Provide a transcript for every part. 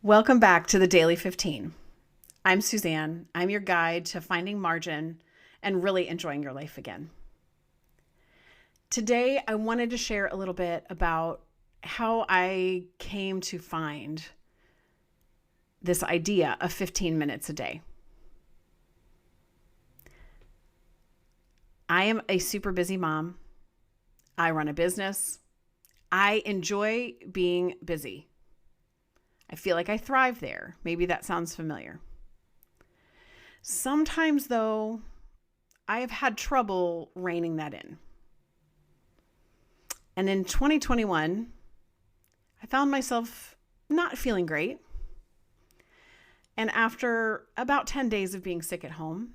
Welcome back to the Daily 15. I'm Suzanne. I'm your guide to finding margin and really enjoying your life again. Today, I wanted to share a little bit about how I came to find this idea of 15 minutes a day. I am a super busy mom. I run a business. I enjoy being busy. I feel like I thrive there. Maybe that sounds familiar. Sometimes, though, I have had trouble reining that in. And in 2021, I found myself not feeling great. And after about 10 days of being sick at home,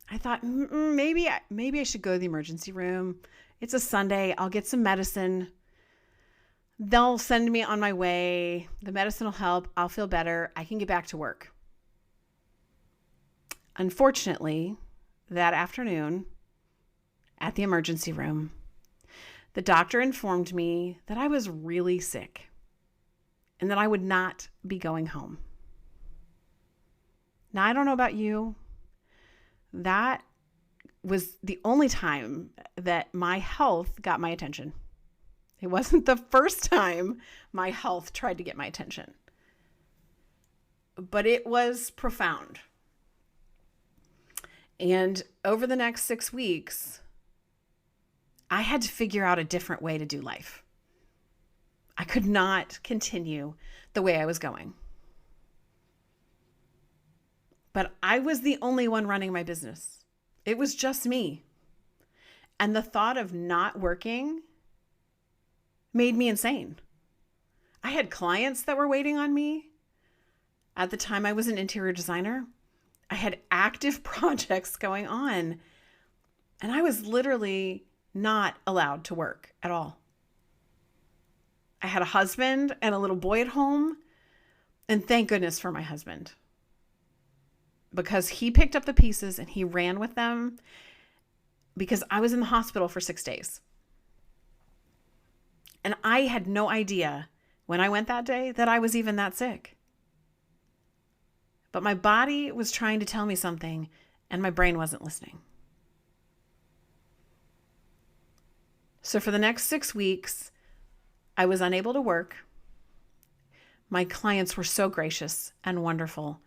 I thought maybe I should go to the emergency room. It's a Sunday. I'll get some medicine. They'll send me on my way. The medicine will help. I'll feel better. I can get back to work. Unfortunately, that afternoon at the emergency room, the doctor informed me that I was really sick and that I would not be going home. Now, I don't know about you. That was the only time that my health got my attention. It wasn't the first time my health tried to get my attention, but it was profound. And over the next 6 weeks, I had to figure out a different way to do life. I could not continue the way I was going. But I was the only one running my business. It was just me. And the thought of not working made me insane. I had clients that were waiting on me. At the time, I was an interior designer. I had active projects going on, and I was literally not allowed to work at all. I had a husband and a little boy at home, and thank goodness for my husband, because he picked up the pieces and he ran with them, because I was in the hospital for 6 days. And I had no idea when I went that day that I was even that sick. But my body was trying to tell me something, and my brain wasn't listening. So for the next 6 weeks, I was unable to work. My clients were so gracious and wonderful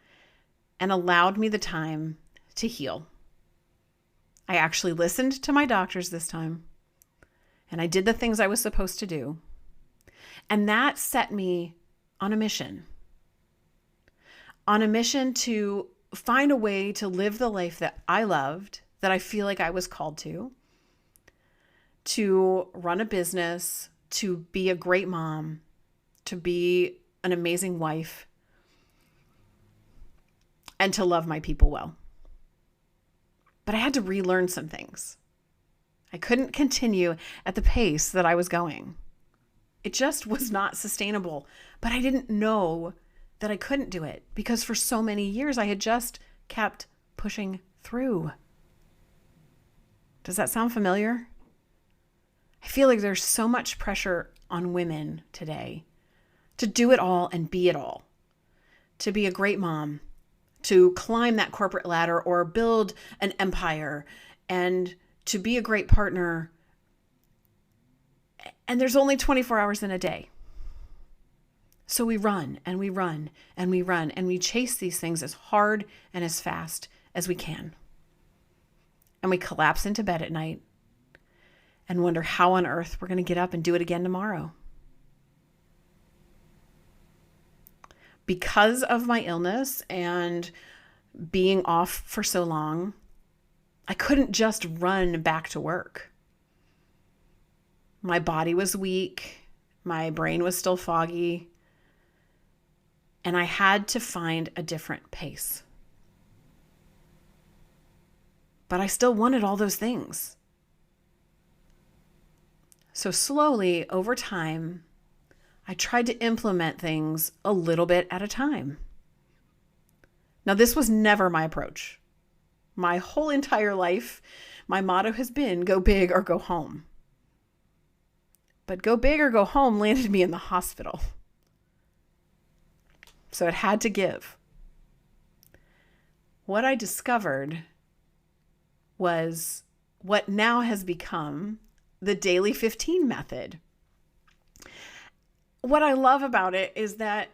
and allowed me the time to heal. I actually listened to my doctors this time. And I did the things I was supposed to do. And that set me on a mission. On a mission to find a way to live the life that I loved, that I feel like I was called to run a business, to be a great mom, to be an amazing wife, and to love my people well. But I had to relearn some things. I couldn't continue at the pace that I was going. It just was not sustainable. But I didn't know that I couldn't do it because for so many years I had just kept pushing through. Does that sound familiar? I feel like there's so much pressure on women today to do it all and be it all, to be a great mom, to climb that corporate ladder or build an empire, and to be a great partner. And there's only 24 hours in a day. So we run and we run and we run and we chase these things as hard and as fast as we can. And we collapse into bed at night and wonder how on earth we're going to get up and do it again tomorrow. Because of my illness and being off for so long, I couldn't just run back to work. My body was weak. My brain was still foggy. And I had to find a different pace. But I still wanted all those things. So slowly, over time, I tried to implement things a little bit at a time. Now, this was never my approach. My whole entire life, my motto has been go big or go home. But go big or go home landed me in the hospital. So it had to give. What I discovered was what now has become the Daily 15 method. What I love about it is that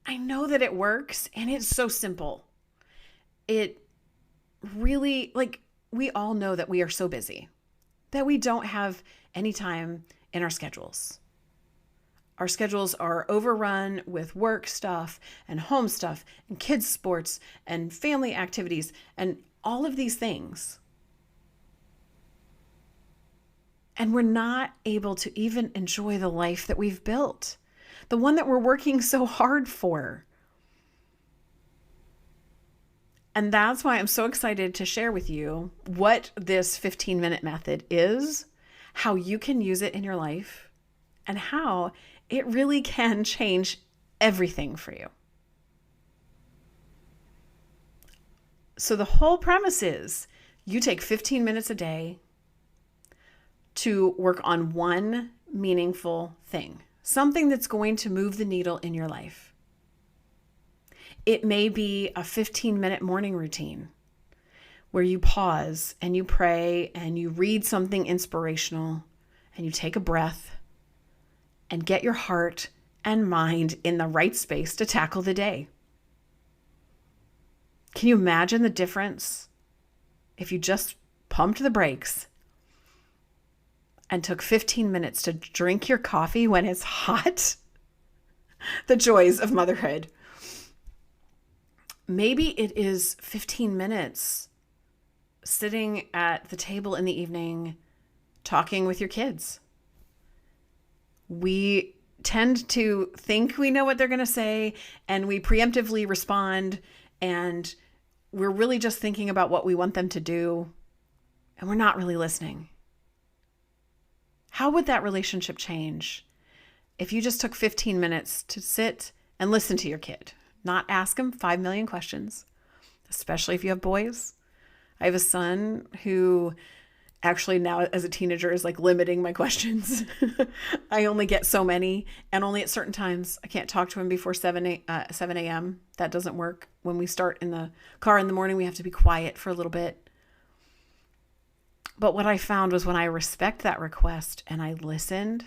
I know that it works and it's so simple. It really, we all know that we are so busy that we don't have any time in our schedules. Our schedules are overrun with work stuff and home stuff and kids' sports and family activities and all of these things. And we're not able to even enjoy the life that we've built, the one that we're working so hard for. And that's why I'm so excited to share with you what this 15-minute method is, how you can use it in your life, and how it really can change everything for you. So the whole premise is you take 15 minutes a day to work on one meaningful thing, something that's going to move the needle in your life. It may be a 15-minute morning routine where you pause and you pray and you read something inspirational and you take a breath and get your heart and mind in the right space to tackle the day. Can you imagine the difference if you just pumped the brakes and took 15 minutes to drink your coffee when it's hot? The joys of motherhood. Maybe it is 15 minutes sitting at the table in the evening talking with your kids. We tend to think we know what they're going to say, and we preemptively respond, and we're really just thinking about what we want them to do, and we're not really listening. How would that relationship change if you just took 15 minutes to sit and listen to your kid, not ask them 5 million questions, especially if you have boys? I have a son who actually now as a teenager is limiting my questions. I only get so many and only at certain times. I can't talk to him before 7 a.m. That doesn't work. When we start in the car in the morning, we have to be quiet for a little bit. But what I found was when I respect that request and I listened,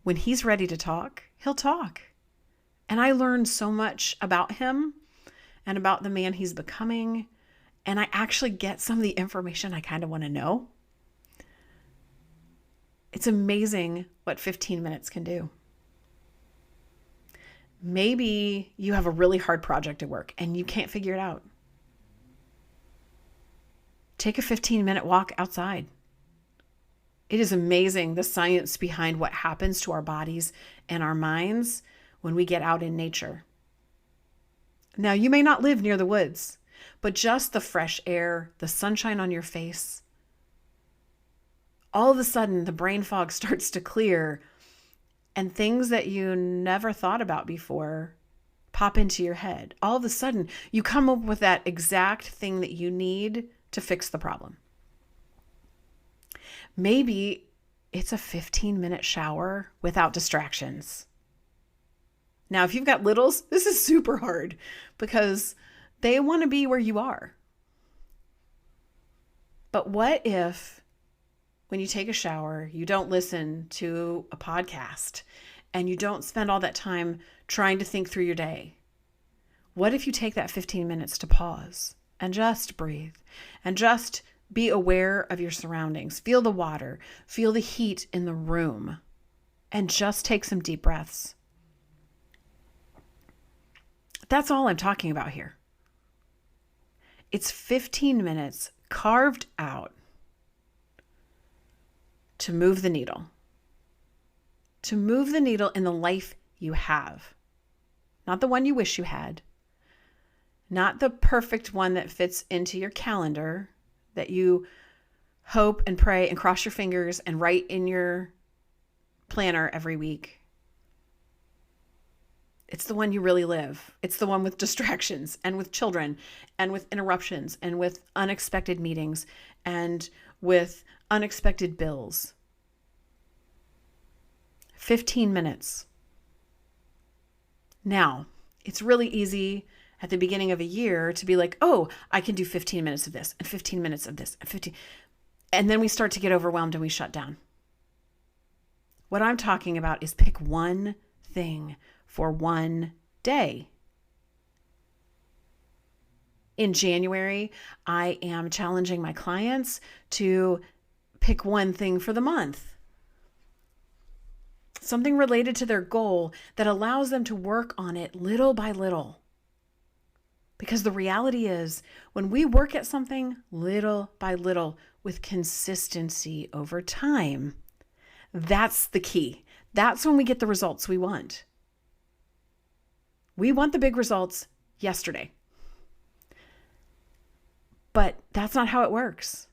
when he's ready to talk, he'll talk. And I learned so much about him and about the man he's becoming. And I actually get some of the information I kind of want to know. It's amazing what 15 minutes can do. Maybe you have a really hard project at work and you can't figure it out. Take a 15-minute walk outside. It is amazing the science behind what happens to our bodies and our minds when we get out in nature. Now, you may not live near the woods, but just the fresh air, the sunshine on your face, all of a sudden the brain fog starts to clear and things that you never thought about before pop into your head. All of a sudden you come up with that exact thing that you need to fix the problem. Maybe it's a 15-minute shower without distractions. Now, if you've got littles, this is super hard because they want to be where you are. But what if when you take a shower, you don't listen to a podcast and you don't spend all that time trying to think through your day? What if you take that 15 minutes to pause and just breathe and just be aware of your surroundings? Feel the water, feel the heat in the room, and just take some deep breaths. That's all I'm talking about here. It's 15 minutes carved out to move the needle. To move the needle in the life you have. Not the one you wish you had. Not the perfect one that fits into your calendar that you hope and pray and cross your fingers and write in your planner every week. It's the one you really live. It's the one with distractions and with children and with interruptions and with unexpected meetings and with unexpected bills. 15 minutes. Now, it's really easy at the beginning of a year to be like, oh, I can do 15 minutes of this and 15 minutes of this and 15. And then we start to get overwhelmed and we shut down. What I'm talking about is pick one thing for one day. In January, I am challenging my clients to pick one thing for the month. Something related to their goal that allows them to work on it little by little. Because the reality is, when we work at something little by little with consistency over time, that's the key. That's when we get the results we want. We want the big results yesterday. But that's not how it works.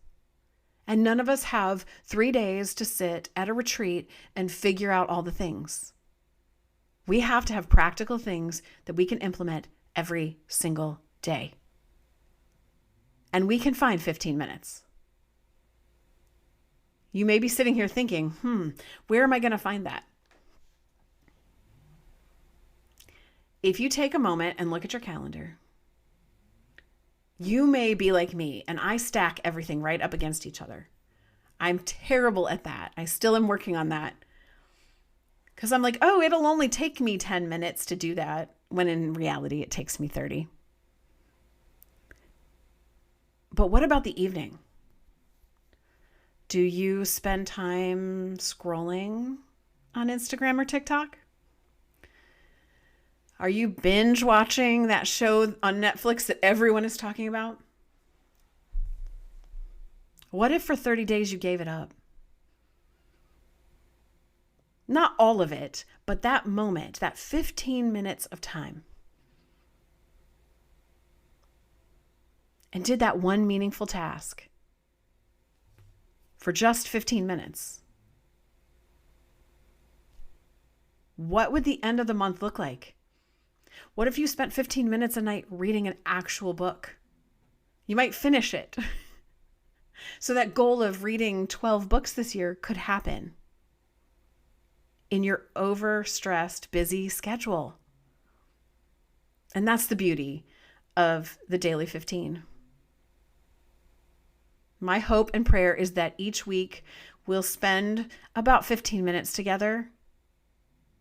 And none of us have 3 days to sit at a retreat and figure out all the things. We have to have practical things that we can implement every single day. And we can find 15 minutes. You may be sitting here thinking, where am I going to find that? If you take a moment and look at your calendar, you may be like me, and I stack everything right up against each other. I'm terrible at that. I still am working on that. Because I'm like, oh, it'll only take me 10 minutes to do that, when in reality, it takes me 30. But what about the evening? Do you spend time scrolling on Instagram or TikTok? Are you binge watching that show on Netflix that everyone is talking about? What if for 30 days you gave it up? Not all of it, but that moment, that 15 minutes of time. And did that one meaningful task for just 15 minutes. What would the end of the month look like? What if you spent 15 minutes a night reading an actual book? You might finish it. So that goal of reading 12 books this year could happen in your overstressed, busy schedule. And that's the beauty of the Daily 15. My hope and prayer is that each week we'll spend about 15 minutes together.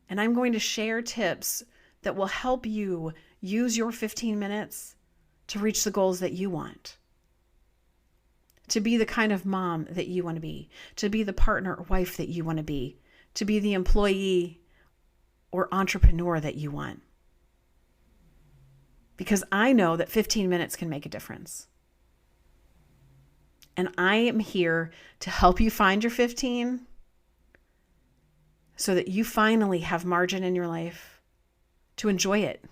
And I'm going to share tips that will help you use your 15 minutes to reach the goals that you want. To be the kind of mom that you want to be, to be the partner or wife that you want to be, to be the employee or entrepreneur that you want. Because I know that 15 minutes can make a difference. And I am here to help you find your 15 so that you finally have margin in your life to enjoy it,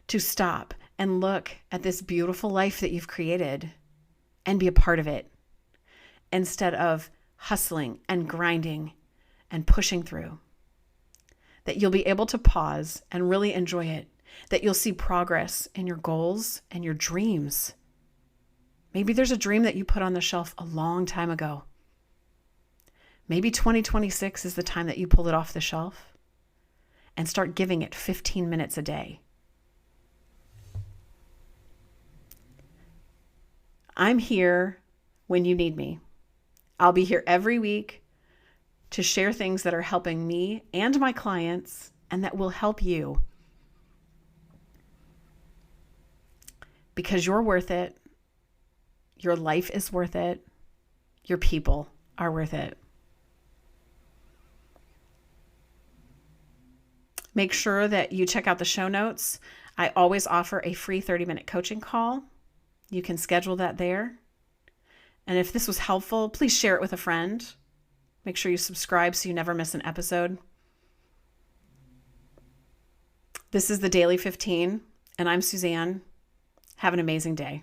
to stop and look at this beautiful life that you've created and be a part of it instead of hustling and grinding and pushing through. That you'll be able to pause and really enjoy it, that you'll see progress in your goals and your dreams. Maybe there's a dream that you put on the shelf a long time ago. Maybe 2026 is the time that you pull it off the shelf and start giving it 15 minutes a day. I'm here when you need me. I'll be here every week to share things that are helping me and my clients and that will help you. Because you're worth it. Your life is worth it. Your people are worth it. Make sure that you check out the show notes. I always offer a free 30-minute coaching call. You can schedule that there. And if this was helpful, please share it with a friend. Make sure you subscribe so you never miss an episode. This is the Daily 15, and I'm Suzanne. Have an amazing day.